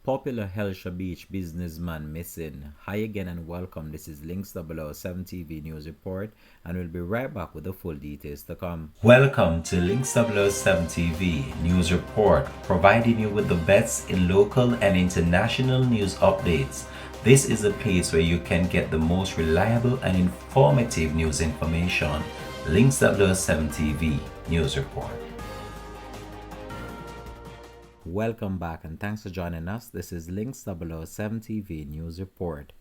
Popular Hellshire Beach businessman missing. Hi again and welcome. This is Links 007 TV News Report, and we'll be right back with the full details to come. Welcome to Links 007 TV News Report, providing you with the best in local and international news updates. This is a place where you can get the most reliable and informative news information. Links 007 TV News Report. Welcome back and thanks for joining us. This is Links 007 TV News Report.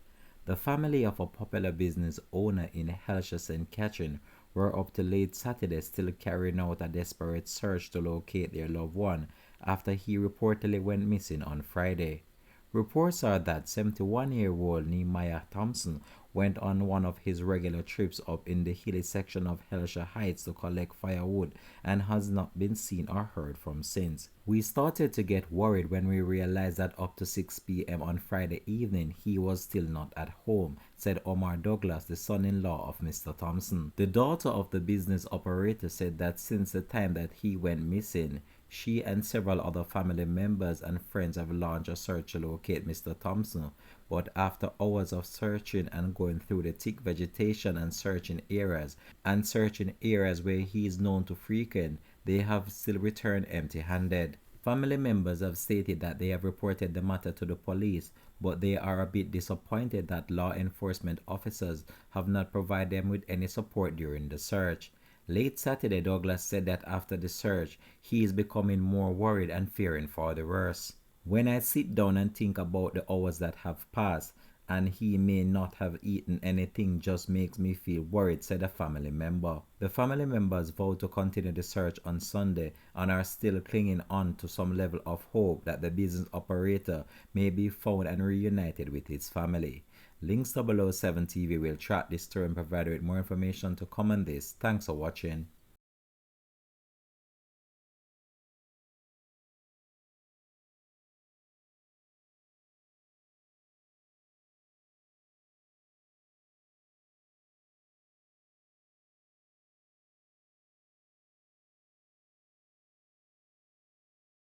The family of a popular business owner in Hellshire St. Catherine were up to late Saturday still carrying out a desperate search to locate their loved one after he reportedly went missing on Friday. Reports are that 71-year-old Nehemiah Thompson went on one of his regular trips up in the hilly section of Hellshire Heights to collect firewood and has not been seen or heard from since. We started to get worried when we realized that up to 6 p.m. on Friday evening he was still not at home, said Omar Douglas, the son-in-law of Mr. Thompson. The daughter of the business operator said that since the time that he went missing, she and several other family members and friends have launched a search to locate Mr. Thompson, but after hours of searching and going through the thick vegetation and searching areas where he is known to frequent, they have still returned empty-handed. Family members have stated that they have reported the matter to the police, but they are a bit disappointed that law enforcement officers have not provided them with any support during the search. Late Saturday, Douglas said that after the search, he is becoming more worried and fearing for the worst. When I sit down and think about the hours that have passed, and he may not have eaten anything, just makes me feel worried, said a family member. The family members vowed to continue the search on Sunday and are still clinging on to some level of hope that the business operator may be found and reunited with his family. Links 007 TV will track this story and provide you with more information to come on this. Thanks for watching.